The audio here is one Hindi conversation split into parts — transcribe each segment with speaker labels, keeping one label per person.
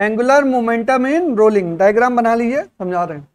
Speaker 1: Angular momentum in rolling, diagram बना लीजिए, समझा रहे हैं।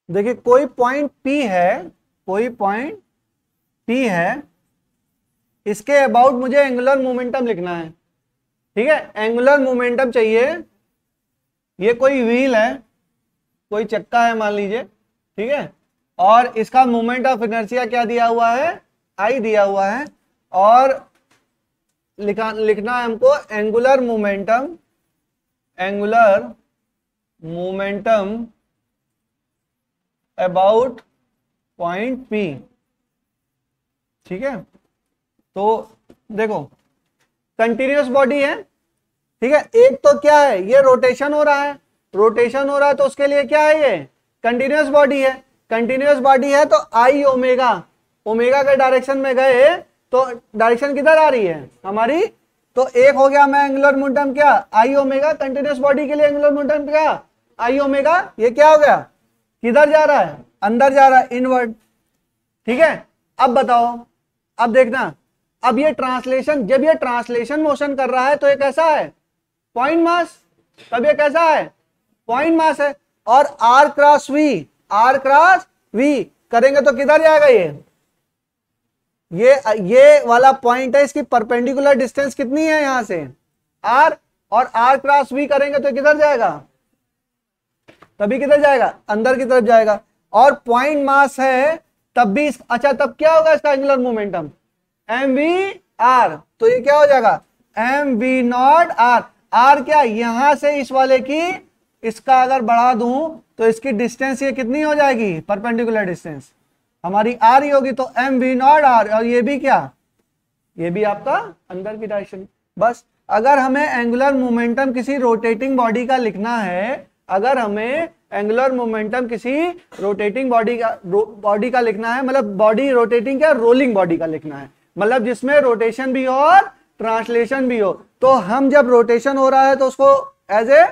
Speaker 1: देखिए कोई पॉइंट P है, कोई पॉइंट P है, इसके अबाउट मुझे एंगुलर मोमेंटम लिखना है। ठीक है, एंगुलर मोमेंटम चाहिए। ये कोई व्हील है, कोई चक्का है मान लीजिए, ठीक है, और इसका मोमेंट ऑफ इनर्शिया क्या दिया हुआ है, I दिया हुआ है, और लिखना है हमको angular momentum, angular momentum about point P। ठीक है, तो देखो कंटिन्यूअस बॉडी है, ठीक है, एक तो क्या है, ये रोटेशन हो रहा है, रोटेशन हो रहा है तो उसके लिए क्या है, ये कंटिन्यूअस बॉडी है। कंटिन्यूअस बॉडी है तो आई ओमेगा, ओमेगा के डायरेक्शन में गए तो डायरेक्शन किधर आ रही है हमारी, तो एक हो गया मैं एंगुलर मोमेंटम क्या, आई ओमेगा, कंटिन्यूअस बॉडी के लिए एंगुलर मोमेंटम क्या, आई ओमेगा, ये क्या हो गया, किधर जा रहा है, अंदर जा रहा है, इनवर्ड। ठीक है, अब बताओ, अब देखना, अब ये ट्रांसलेशन, जब ये ट्रांसलेशन मोशन कर रहा है तो ये कैसा है, पॉइंट मास, तब ये कैसा है, पॉइंट मास है, और R cross V, R cross V करेंगे तो किधर जाएगा ये वाला पॉइंट है, इसकी परपेंडिकुलर डिस्टेंस कितनी है यहां से, आर, और आर क्रॉस वी करेंगे तो किधर जाएगा, तभी किधर जाएगा, अंदर की तरफ जाएगा, और पॉइंट मास है तब भी अच्छा, तब क्या होगा इसका angular momentum, M V R, तो ये क्या हो जाएगा, M V naught R, R क्या, यहां से इस वाले की, इसका अगर बढ़ा दूं तो इसकी डिस्टेंस ये कितनी हो जाएगी, परपेंडिकुलर डिस्टेंस हमारी आर ही होगी, तो एम वी नॉट आर, और ये भी क्या, ये भी आपका अंदर की डायरेक्शन। बस अगर हमें एंगुलर मोमेंटम किसी रोटेटिंग बॉडी का लिखना है, अगर हमें एंगुलर मोमेंटम किसी रोटेटिंग बॉडी का लिखना है, मतलब बॉडी रोटेटिंग क्या, रोलिंग बॉडी का लिखना है, मतलब जिसमें रोटेशन भी हो और ट्रांसलेशन भी हो, तो हम जब रोटेशन हो रहा है तो उसको एज ए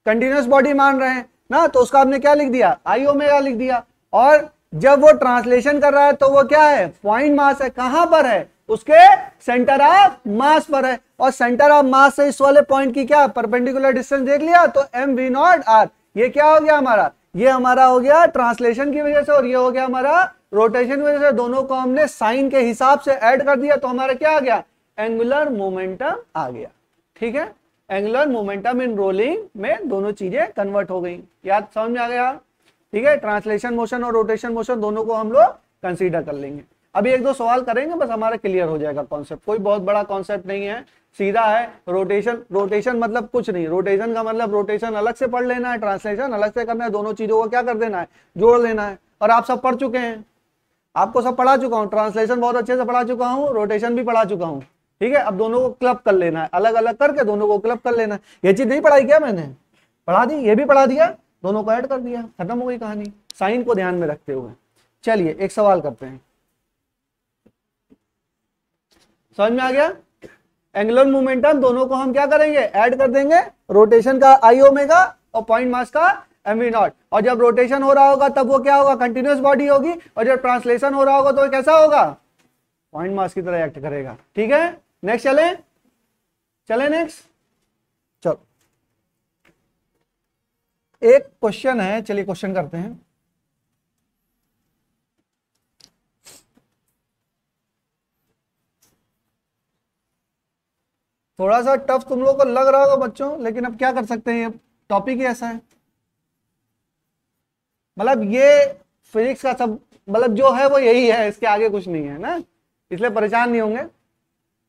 Speaker 1: कंटिन्यूअस बॉडी मान रहे हैं ना, तो उसका आपने क्या लिख दिया, आई ओमेगा लिख दिया, और जब वो ट्रांसलेशन कर रहा है तो वो क्या है, पॉइंट मास है, कहां पर है, उसके सेंटर ऑफ मास पर है, और सेंटर ऑफ मास से इस वाले पॉइंट की क्या परपेंडिकुलर डिस्टेंस देख लिया, तो एम वी नॉट आर, ये क्या हो गया हमारा, ये हमारा हो गया ट्रांसलेशन की वजह से, और ये हो गया हमारा रोटेशन की वजह से, दोनों को हमने साइन के हिसाब से ऐड कर दिया, तो हमारा क्या आ गया, एंगुलर मोमेंटम आ गया। ठीक है, एंगुलर मोमेंटम इन रोलिंग में दोनों चीजें कन्वर्ट हो गई, याद समझ में आ गया। ठीक है, ट्रांसलेशन मोशन और रोटेशन मोशन दोनों को हम लोग कंसीडर कर लेंगे। अभी एक दो सवाल करेंगे, बस हमारा क्लियर हो जाएगा कॉन्सेप्ट, कोई बहुत बड़ा कॉन्सेप्ट नहीं है, सीधा है। रोटेशन, रोटेशन मतलब कुछ नहीं, रोटेशन का मतलब रोटेशन अलग से पढ़ लेना है, ट्रांसलेशन अलग से करना है, दोनों चीजों को क्या कर देना है, जोड़ लेना है, और आप सब पढ़ चुके हैं, आपको सब पढ़ा चुका हूँ, ट्रांसलेशन बहुत अच्छे से पढ़ा चुका हूँ, रोटेशन भी पढ़ा चुका हूँ। ठीक है, अब दोनों को क्लब कर लेना है, अलग अलग करके दोनों को क्लब कर लेना है। ये चीज नहीं पढ़ाई क्या मैंने, पढ़ा दी, ये भी पढ़ा दिया, दोनों को ऐड कर दिया, खत्म हो गई कहानी, साइन को ध्यान में रखते हुए। चलिए एक सवाल करते हैं, समझ में आ गया। एंगुलर मोमेंटम दोनों को हम क्या करेंगे, ऐड कर देंगे, रोटेशन का आई ओमेगा और पॉइंट मास का एम वी नॉट, और जब रोटेशन हो रहा होगा तब वो क्या होगा, कंटिन्यूअस बॉडी होगी, और जब ट्रांसलेशन हो रहा होगा तो कैसा होगा, पॉइंट मास की तरह एक्ट करेगा। ठीक है, नेक्स्ट चले, चले नेक्स्ट, चलो एक क्वेश्चन है, चलिए क्वेश्चन करते हैं। थोड़ा सा टफ तुम लोगों को लग रहा होगा बच्चों, लेकिन अब क्या कर सकते हैं, टॉपिक ही ऐसा है, मतलब ये फिजिक्स का सब, मतलब जो है वो यही है, इसके आगे कुछ नहीं है ना, इसलिए परेशान नहीं होंगे।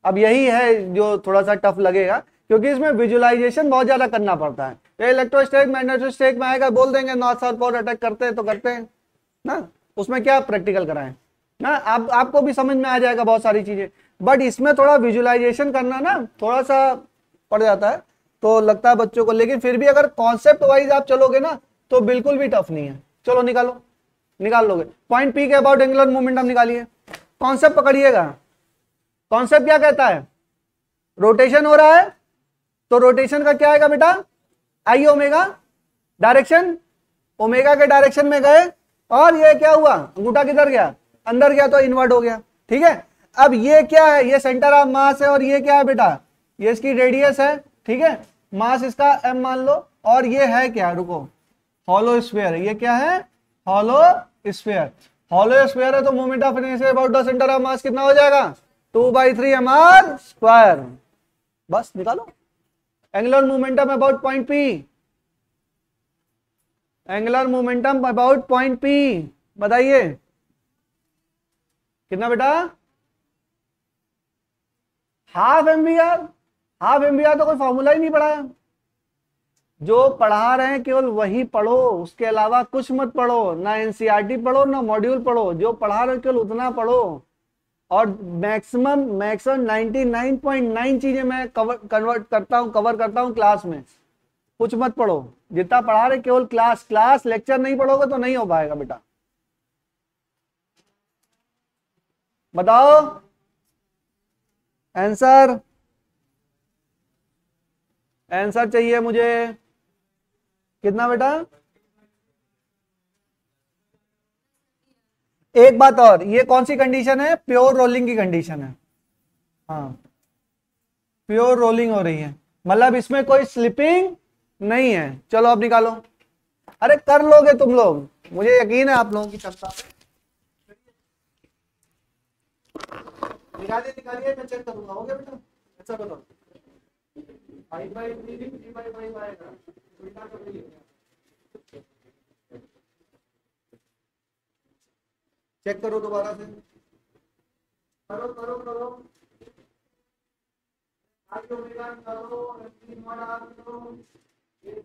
Speaker 1: अब यही है जो थोड़ा सा टफ लगेगा, क्योंकि इसमें विजुअलाइजेशन बहुत ज्यादा करना पड़ता है। ये इलेक्ट्रोस्टैटिक मैग्नेटोस्टैटिक में आएगा, बोल देंगे नॉर्थ साउथ पोल अटैक करते हैं तो करते हैं ना, उसमें क्या प्रैक्टिकल कराएं ना, आपको भी समझ में आ जाएगा बहुत सारी चीजें। बट इसमें थोड़ा विजुअलाइजेशन करना ना थोड़ा सा पड़ जाता है, तो लगता है बच्चों को, लेकिन फिर भी अगर कॉन्सेप्ट वाइज आप चलोगे ना तो बिल्कुल भी टफ नहीं है। चलो निकालो, निकाल लोगे। पॉइंट पी के अबाउट एंगुलर मोमेंटम निकालिए। कॉन्सेप्ट पकड़िएगा। कॉन्सेप्ट क्या कहता है? रोटेशन हो रहा है तो रोटेशन का क्या आएगा बेटा? आई ओमेगा, डायरेक्शन ओमेगा के डायरेक्शन में गए, और ये क्या हुआ? अंगूठा किधर गया? अंदर गया, तो इन्वर्ट हो गया। ठीक है, अब ये क्या है? ये सेंटर ऑफ मास है, और ये क्या है बेटा? ये इसकी रेडियस है। ठीक है, मास इसका m मान लो, और ये है क्या? रुको, हॉलो स्फीयर है। ये क्या है? Hollow sphere. हॉलो स्फीयर है तो moment of inertia about the centre of mass कितना हो जाएगा? 2/3 mr²। बस निकालो। Angular momentum about point P, angular momentum about point P, बताइए कितना बेटा? Half mvr. हाफ एमवीआर तो कोई फॉर्मूला ही नहीं पढ़ा है। जो पढ़ा रहे हैं केवल वही पढ़ो, उसके अलावा कुछ मत पढ़ो, ना एनसीईआरटी पढ़ो ना मॉड्यूल पढ़ो। जो पढ़ा रहे हो केवल उतना पढ़ो, और मैक्सिमम 99.9 चीजें मैं कवर करता हूं क्लास में। कुछ मत पढ़ो, जितना पढ़ा रहे केवल क्लास लेक्चर नहीं पढ़ोगे तो नहीं हो पाएगा बेटा। बताओ आंसर, आंसर चाहिए मुझे। कितना बेटा? एक बात और, ये कौन सी कंडीशन है? प्योर रोलिंग की कंडीशन है। हाँ, प्योर रोलिंग हो रही है, मतलब इसमें कोई स्लिपिंग नहीं है। चलो अब निकालो। अरे कर लोगे तुम लोग, मुझे यकीन है आप लोगों की क्षमता पे। निकालिए निकालिए, मैं चेक करूंगा। हो गया बेटा? अच्छा बताओ। 5/3 3/5 आएगा, उल्टा कर दीजिए। चेक करो दोबारा से, करो करो करो। आगे ओमेगा करो, तीन वाला करो, एक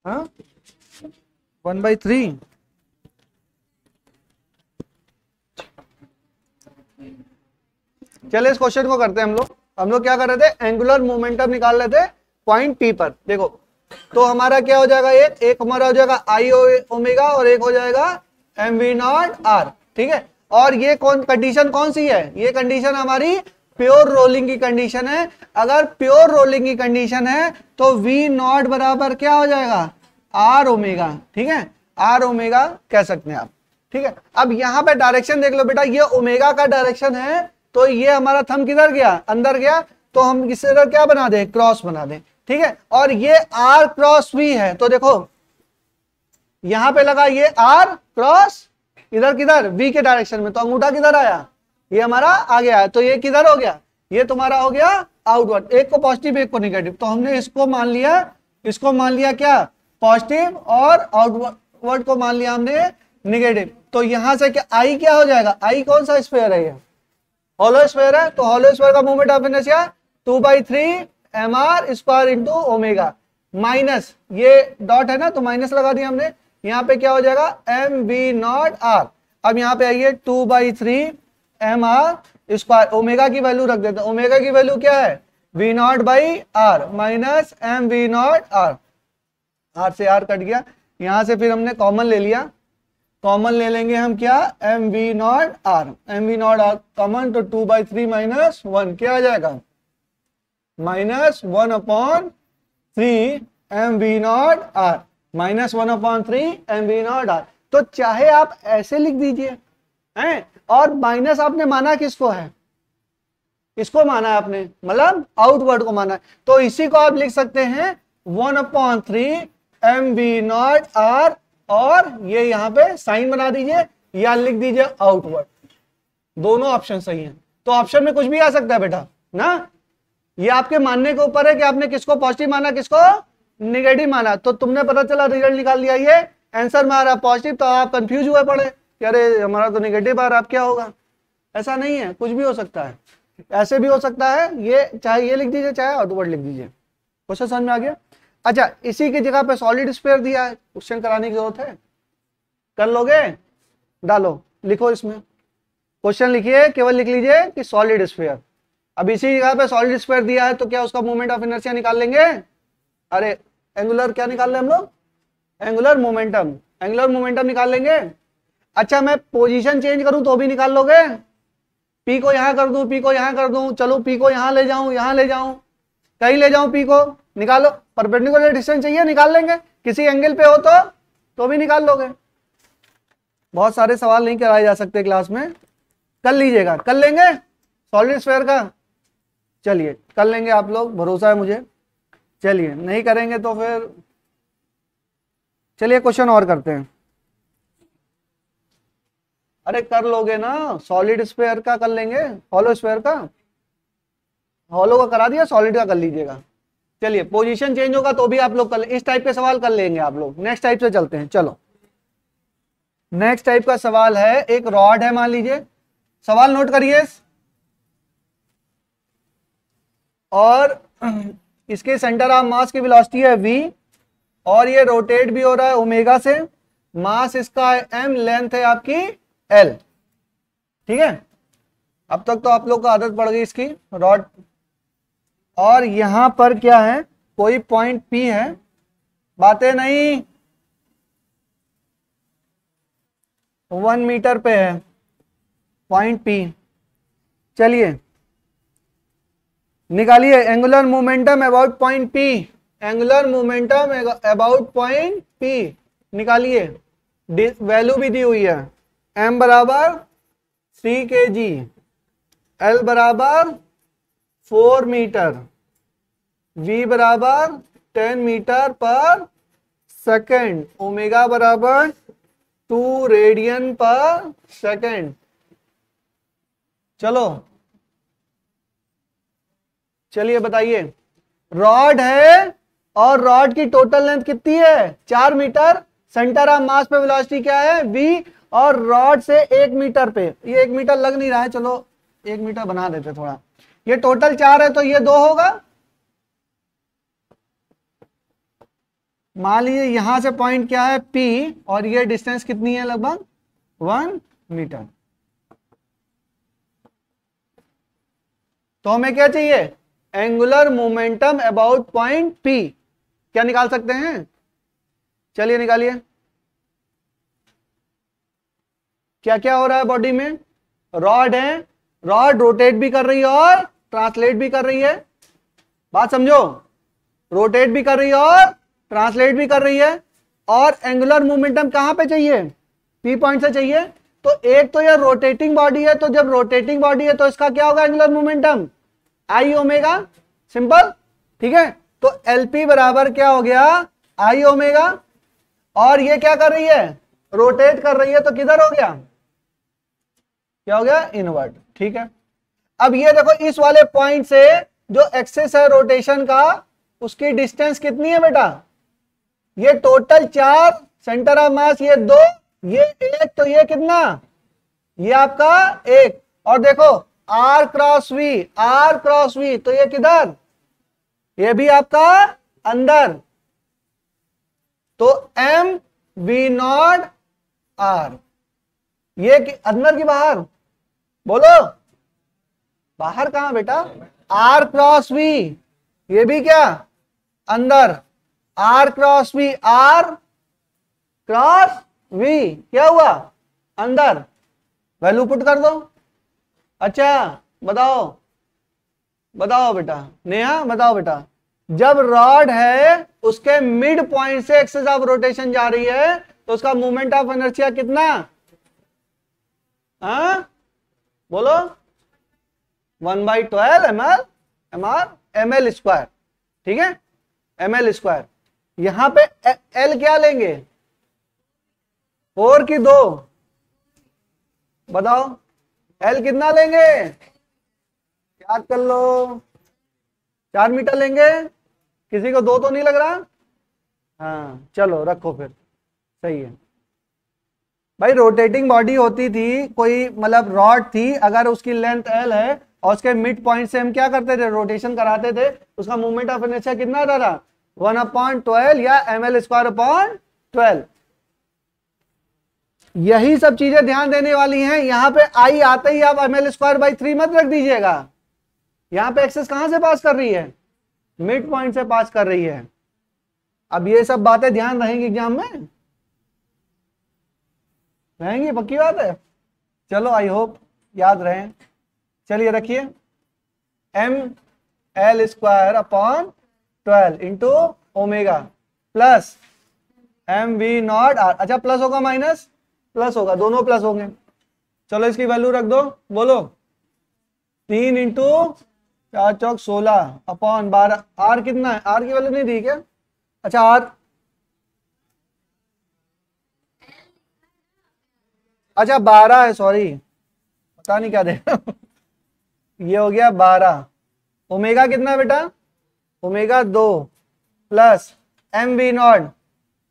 Speaker 1: हाँ 1/3। चले इस क्वेश्चन को करते हैं हम लोग क्या कर रहे थे, एंगुलर मोमेंटम निकाल रहे थे पॉइंट पी पर। देखो तो हमारा क्या हो जाएगा, एक हमारा हो जाएगा आई ओमेगा और एक हो जाएगा एम वी नॉट आर, ठीक है। और ये कंडीशन कौन सी है, ये कंडीशन हमारी प्योर रोलिंग की कंडीशन है। अगर प्योर रोलिंग की कंडीशन है तो वी नॉट बराबर क्या हो जाएगा, आर ओमेगा, ठीक है, आर ओमेगा कह सकते हैं आप, ठीक है। अब यहाँ पे डायरेक्शन देख लो बेटा, ये ओमेगा का डायरेक्शन है, तो ये हमारा थंब किधर गया, अंदर गया, तो हम इस तरह क्या बना दें, क्रॉस बना दें, ठीक है। और ये आर क्रॉस वी है, तो देखो यहां पे लगा ये आर क्रॉस इधर किधर वी के डायरेक्शन में, तो अंगूठा किधर आया, ये हमारा आ गया, तो ये किधर हो गया, ये तुम्हारा हो गया आउटवर्ड, एक को पॉजिटिव एक को नेगेटिव। तो हमने इसको मान लिया क्या पॉजिटिव, और आउटवर्ड को मान लिया हमने नेगेटिव। तो यहां से क्या आई क्या हो जाएगा, आई कौन सा स्फीयर है, ये हॉलो स्फीयर है, तो हॉलो स्फीयर का moment of inertia 2/3 mr² into omega, minus ये डॉट है ना तो माइनस लगा दिया हमने, यहाँ पे क्या हो जाएगा एम वी नॉट आर। अब यहाँ पे आइए 2/3 mr², ओमेगा की वैल्यू रख देते हैं, ओमेगा की वैल्यू क्या है V naught by R minus M V naught R, R से आर कट गया, यहां से फिर हमने कॉमन ले लिया, कॉमन ले लेंगे हम क्या M V naught R, M V naught R common, तो 2/3 माइनस 1 क्या आ जाएगा -1/3 M V naught R, -1/3 M V naught R. तो चाहे आप ऐसे लिख दीजिए हैं, और माइनस आपने माना किसको है, इसको माना है आपने, मतलब आउटवर्ड को माना है, तो इसी को आप लिख सकते हैं 1/3 एम वी नॉट आर, और ये यहां पे साइन बना दीजिए या लिख दीजिए आउटवर्ड, दोनों ऑप्शन सही हैं। तो ऑप्शन में कुछ भी आ सकता है बेटा ना, ये आपके मानने के ऊपर है कि आपने किसको पॉजिटिव माना किसको नेगेटिव माना। तो तुमने पता चला रिजल्ट निकाल लिया, ये आंसर में आ रहा पॉजिटिव, तो आप कंफ्यूज हुए पड़े कि अरे हमारा तो नेगेटिव आ रहा, अब क्या होगा। ऐसा नहीं है, कुछ भी हो सकता है, ऐसे भी हो सकता है, ये चाहे ये लिख दीजिए चाहे आउटवर्ड लिख दीजिए। क्वेश्चन समझ में आ गया। अच्छा इसी की जगह पे सॉलिड स्फीयर दिया है, क्वेश्चन कराने की जरूरत है, कर लोगे, डालो लिखो, इसमें क्वेश्चन लिखिए, केवल लिख लीजिए कि सॉलिड स्फीयर। अब इसी जगह पे सॉलिड स्फीयर दिया है, तो क्या उसका मोमेंट ऑफ इनर्शिया निकाल लेंगे, अरे एंगुलर क्या निकाल रहे हैं हम लोग, एंगुलर मोमेंटम, एंगुलर मोमेंटम निकाल लेंगे। अच्छा मैं पोजीशन चेंज करूं तो भी निकाल लोगे, पी को यहां कर दूं, पी को यहां कर दूं, चलो पी को यहां ले जाऊं, यहां ले जाऊं, कहीं ले जाऊं, पी को निकालो, परपेंडिकुलर डिस्टेंस चाहिए निकाल लेंगे, किसी एंगल पे हो तो भी निकाल लोगे। बहुत सारे सवाल नहीं कराए जा सकते क्लास में, कर लीजिएगा, कर लेंगे सॉलिड स्फीयर का, चलिए कर लेंगे आप लोग, भरोसा है मुझे। चलिए नहीं करेंगे तो फिर चलिए क्वेश्चन और करते हैं। अरे कर लोगे ना, सॉलिड स्फीयर का कर लेंगे, हॉलो स्फीयर का, हॉलो का करा दिया, सॉलिड का कर लीजिएगा। चलिए पोजीशन चेंज होगा तो भी आप लोग कर, इस टाइप के सवाल कर लेंगे आप लोग। नेक्स्ट टाइप से चलते हैं, चलो नेक्स्ट टाइप का सवाल है, एक रॉड है मान लीजिए, सवाल नोट करिए, और इसके सेंटर ऑफ मास की वेलोसिटी है v, और ये रोटेट भी हो रहा है ओमेगा से, मास इसका है m, लेंथ है आपकी l, ठीक है। अब तक तो आप लोग को आदत पड़ गई इसकी रॉड, और यहां पर क्या है, कोई पॉइंट P है, बातें नहीं, 1 मीटर पे है पॉइंट P। चलिए निकालिए angular momentum about point P, angular momentum about point P निकालिए, वैल्यू भी दी हुई है, m बराबर 3 kg, l बराबर 4 मीटर, v बराबर 10 मीटर पर सेकेंड, ओमेगा बराबर 2 रेडियन पर सेकेंड। चलो चलिए बताइए, रॉड है और रॉड की टोटल लेंथ कितनी है 4 मीटर, सेंटर ऑफ मास पे वेलोसिटी क्या है v, और रॉड से 1 मीटर पे, ये 1 मीटर लग नहीं रहा है, चलो 1 मीटर बना देते थोड़ा, ये टोटल 4 है तो ये 2 होगा, मान लीजिए यहां से पॉइंट क्या है P और ये डिस्टेंस कितनी है लगभग 1 मीटर। तो हमें क्या चाहिए angular momentum about point P। क्या निकाल सकते हैं, चलिए निकालिए। क्या क्या हो रहा है बॉडी में, रॉड है, रॉड रोटेट भी कर रही है और ट्रांसलेट भी कर रही है, बात समझो, रोटेट भी कर रही है और ट्रांसलेट भी कर रही है। और एंगुलर मोमेंटम कहां पे चाहिए, P पॉइंट से चाहिए। तो एक तो ये रोटेटिंग बॉडी है, तो जब रोटेटिंग बॉडी है तो इसका क्या होगा एंगुलर मोमेंटम आई ओमेगा, सिंपल, ठीक है। तो LP बराबर क्या हो गया आई ओमेगा, और ये क्या कर रही है रोटेट कर रही है, तो किधर हो गया, क्या हो गया इनवर्ट, ठीक है। अब ये देखो इस वाले पॉइंट से जो एक्सेस है रोटेशन का उसकी डिस्टेंस कितनी है बेटा, ये टोटल 4, सेंटर ऑफ मास ये 2, ये 1, तो ये कितना, ये आपका 1। और देखो R क्रॉस V, तो ये किधर, ये भी आपका अंदर, तो MV0 R, ये अंदर की बाहर, बोलो बाहर कहां बेटा, R क्रॉस V, ये भी क्या अंदर, R cross V, R cross V क्या हुआ अंदर, वैल्यू पुट कर दो। अच्छा बताओ बेटा, नेहा बताओ बेटा, जब रॉड है उसके मिड पॉइंट से एक्सिस ऑफ रोटेशन जा रही है तो उसका मोमेंट ऑफ इनर्शिया कितना, हाँ बोलो 1/12 ml स्क्वायर, ठीक है, ml स्क्वायर। यहां पे L क्या लेंगे 4 की 2, बताओ L कितना लेंगे, याद कर लो 4 मीटर लेंगे, किसी को 2 तो नहीं लग रहा, हाँ चलो रखो फिर, सही है भाई। रोटेटिंग बॉडी होती थी कोई, मतलब रॉड थी, अगर उसकी लेंथ L है और उसके मिड पॉइंट से हम क्या करते थे रोटेशन कराते थे, उसका मूवमेंट ऑफ इनर्शिया कितना रहा 1/12 या ml²/12। यही सब चीजें ध्यान देने वाली हैं। यहां पे आई आते ही आप ml²/3 मत रख दीजिएगा, यहां पे एक्सेस कहां से पास कर रही है, मिड पॉइंट से पास कर रही है। अब ये सब बातें ध्यान रहेंगी एग्जाम में, रहेंगी पक्की बात है, चलो आई होप याद रहें। चलिए रखिए ml²/12 into omega plus MV0 R। अच्छा प्लस होगा माइनस, प्लस होगा, दोनों प्लस होंगे। चलो इसकी वैल्यू रख दो, बोलो 3 इंटू 4 चौक 16/12। R कितना है, R की वैल्यू नहीं दी क्या, अच्छा R, अच्छा 12 है, सॉरी पता नहीं क्या दे ये हो गया 12। ओमेगा कितना है बेटा, ओमेगा 2 प्लस MV0,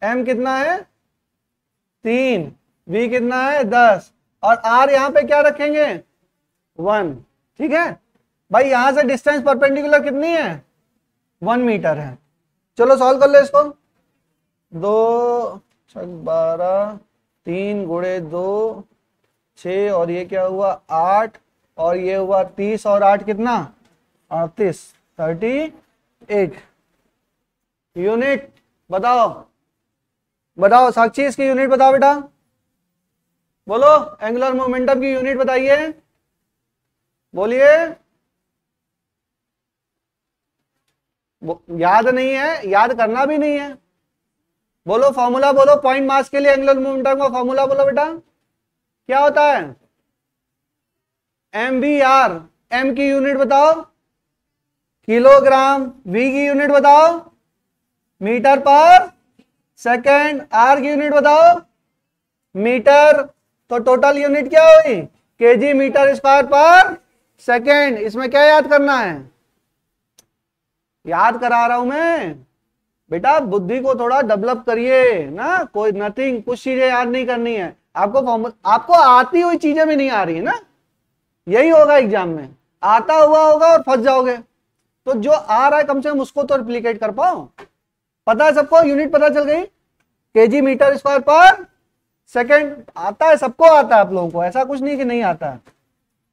Speaker 1: M कितना है 3, V कितना है 10, और R यहां पे क्या रखेंगे 1, ठीक है भाई। यहां से डिस्टेंस परपेंडिकुलर कितनी है 1 मीटर है। चलो सॉल्व कर लो इसको, 2 12 3 गुणे 2 6, और ये क्या हुआ 8, और ये हुआ 30, और 8 कितना 38, 38 यूनिट। बताओ साक्षी इसकी यूनिट बताओ बेटा, बोलो एंगुलर मोमेंटम की यूनिट बताइए, बोलिए। याद नहीं है, याद करना भी नहीं है, बोलो फॉर्मूला बोलो, पॉइंट मास के लिए एंगुलर मोमेंटम का फॉर्मूला बोलो बेटा, क्या होता है MVR, M की यूनिट बताओ किलोग्राम, V की यूनिट बताओ मीटर पर सेकेंड, R की यूनिट बताओ मीटर, तो टोटल यूनिट क्या हुई kg मीटर स्क्वायर पर सेकेंड। इसमें क्या याद करना है, याद करा रहा हूं मैं बेटा, बुद्धि को थोड़ा डेवलप करिए ना, कोई नथिंग, कुछ चीजें याद नहीं करनी है आपको, आपको आती हुई चीजें भी नहीं आ रही है ना, यही होगा एग्जाम में, आता हुआ होगा और फंस जाओगे। तो जो आ रहा है कम से कम उसको तो रिप्लिकेट कर पाओ, पता है सबको, यूनिट पता चल गई, केजी मीटर स्क्वायर पर सेकेंड आता है, सबको आता है आप लोगों को, ऐसा कुछ नहीं कि नहीं आता है,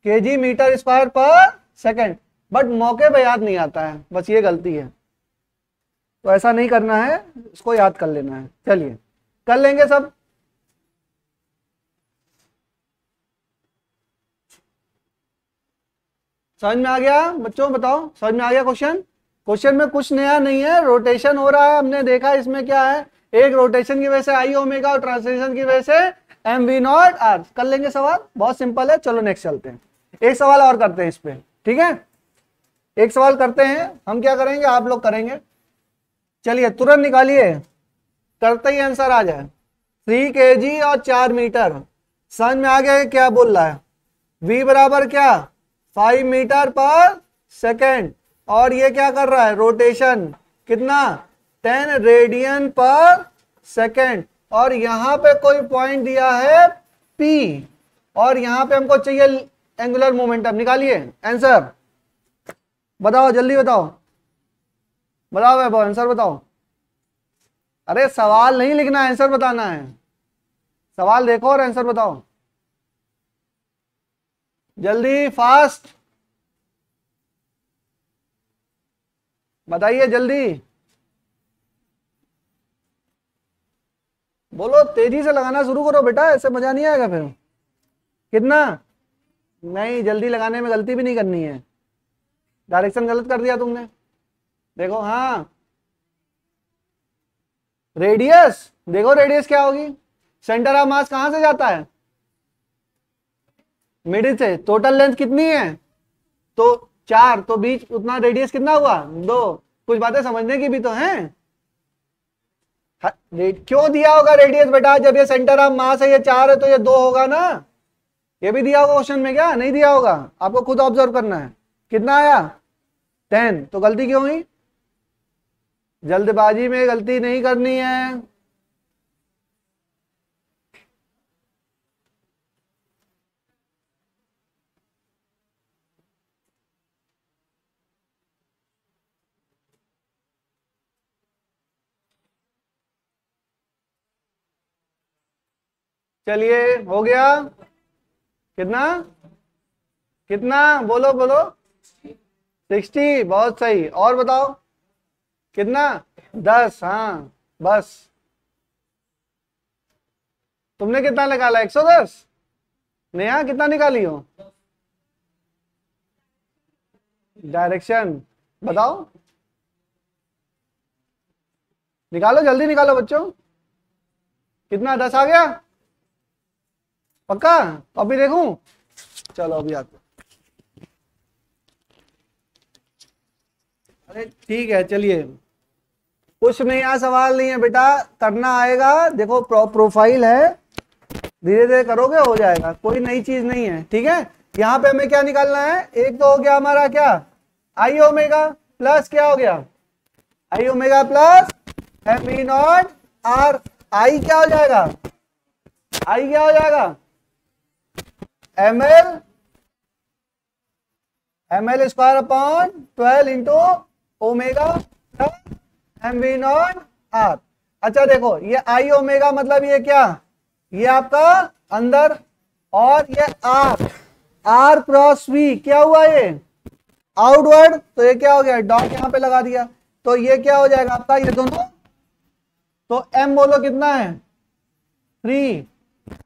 Speaker 1: केजी मीटर स्क्वायर पर सेकेंड, बट मौके पे याद नहीं आता है, बस ये गलती है, तो ऐसा नहीं करना है, इसको याद कर लेना है। चलिए कर लेंगे सब। समझ में आ गया बच्चों, बताओ समझ में आ गया क्वेश्चन? क्वेश्चन में कुछ नया नहीं है, रोटेशन हो रहा है, हमने देखा इसमें क्या है, एक रोटेशन की वजह से आई ओमेगा और ट्रांसलेशन की वजह से एम वी नॉट आर। कर लेंगे सवाल, बहुत सिंपल है। चलो नेक्स्ट चलते हैं, एक सवाल और करते हैं इस पे, ठीक है, एक सवाल करते हैं, हम क्या करेंगे आप लोग करेंगे। चलिए तुरंत निकालिए, करते ही आंसर आ जाए। 3 kg और 4 मीटर, समझ में आ गया क्या बोल रहा है? v बराबर क्या, 5 मीटर पर सेकेंड, और ये क्या कर रहा है, रोटेशन कितना, 10 रेडियन पर सेकेंड, और यहां पे कोई पॉइंट दिया है P, और यहां पे हमको चाहिए एंगुलर मोमेंटम। निकालिए आंसर, बताओ जल्दी बताओ, बताओ वैभव आंसर बताओ। अरे सवाल नहीं लिखना है, आंसर बताना है, सवाल देखो और आंसर बताओ जल्दी, फास्ट बताइए जल्दी, बोलो, तेजी से लगाना शुरू करो बेटा, ऐसे मजा नहीं आएगा फिर। कितना, नहीं जल्दी लगाने में गलती भी नहीं करनी है, डायरेक्शन गलत कर दिया तुमने, देखो। हाँ रेडियस, देखो रेडियस क्या होगी, सेंटर ऑफ मास कहां से जाता है, मिडिल से। टोटल लेंथ कितनी है, तो 4, तो बीच उतना रेडियस कितना हुआ, 2। कुछ बातें समझने की भी तो हैं। क्यों दिया होगा रेडियस बेटा, जब ये सेंटर ऑफ मास है, ये 4 है तो ये 2 होगा ना, ये भी दिया होगा क्वेश्चन में, क्या नहीं दिया होगा, आपको खुद ऑब्जर्व करना है। कितना आया, 10, तो गलती क्यों हुई, जल्दबाजी में गलती नहीं करनी है। चलिए हो गया, कितना कितना, बोलो बोलो, 60, बहुत सही, और बताओ कितना, 10। हाँ बस, तुमने कितना निकाला, 110, नेहा कितना निकाली हो, डायरेक्शन बताओ, निकालो जल्दी निकालो बच्चों, कितना, 10 आ गया पक्का, अभी देखूं, चलो अभी आते। अरे ठीक है, चलिए कुछ नया सवाल नहीं है बेटा, करना आएगा, देखो प्रोफाइल है, धीरे धीरे करोगे हो जाएगा, कोई नई चीज नहीं है, ठीक है। यहाँ पे हमें क्या निकालना है, एक तो हो गया हमारा क्या, आई ओमेगा प्लस क्या हो गया, I omega plus M E naught R, I क्या हो जाएगा, आई क्या हो जाएगा, ml square upon 12 into omega plus M V naught R. अच्छा देखो, ये आई ओमेगा मतलब ये क्या, ये आपका अंदर, और ये आर क्रॉस वी क्या हुआ, ये आउटवर्ड, तो ये क्या हो गया, डॉट यहां पे लगा दिया, तो ये क्या हो जाएगा आपका, ये दोनों, तो m बोलो कितना है, 3,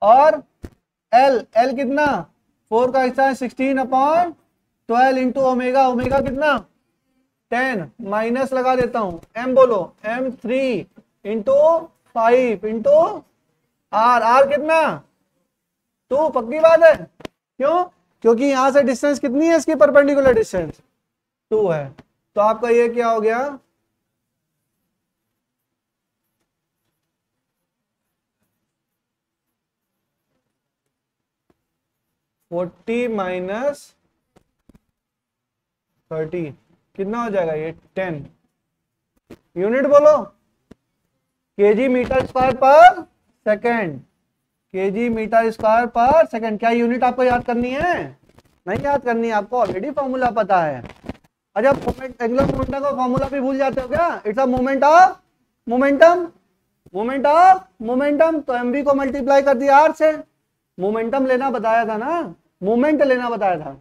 Speaker 1: और L कितना, 4 का हिस्सा है, 16 अपॉन 12 इंटू ओमेगा, ओमेगा कितना 10, माइनस लगा देता हूं, m बोलो, m3 इंटू 5 इंटू आर कितना 2, पक्की बात है, क्यों, क्योंकि यहां से डिस्टेंस कितनी है, इसकी परपेंडिकुलर डिस्टेंस 2 है, तो आपका ये क्या हो गया, -30 कितना हो जाएगा, ये 10 यूनिट बोलो, केजी मीटर स्क्वायर पर सेकेंड, केजी मीटर स्क्वायर पर सेकेंड, क्या यूनिट आपको याद करनी है, नहीं याद करनी है, आपको ऑलरेडी फॉर्मूला पता है। अच्छा एंगुलर मोमेंटम का फॉर्मूला भी भूल जाते हो क्या, it's a moment of momentum, momentum, तो एमवी को मल्टीप्लाई कर दिया आर से। मोमेंटम लेना बताया था ना, मोमेंट लेना बताया था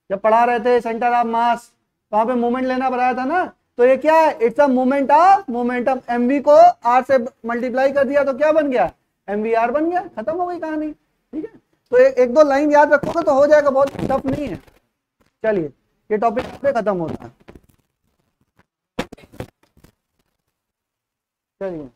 Speaker 1: जब पढ़ा रहे थे सेंटर ऑफ मास, वहां पे मोमेंट लेना बताया था ना। तो ये क्या है, it's a moment of momentum. M V को आर से मल्टीप्लाई कर दिया तो क्या बन गया, एमवी आर बन गया, खत्म हो गई कहानी। ठीक है, तो एक दो लाइन याद रखोगे तो हो जाएगा, बहुत टफ नहीं है। चलिए ये टॉपिक पे खत्म होता है। चलिए।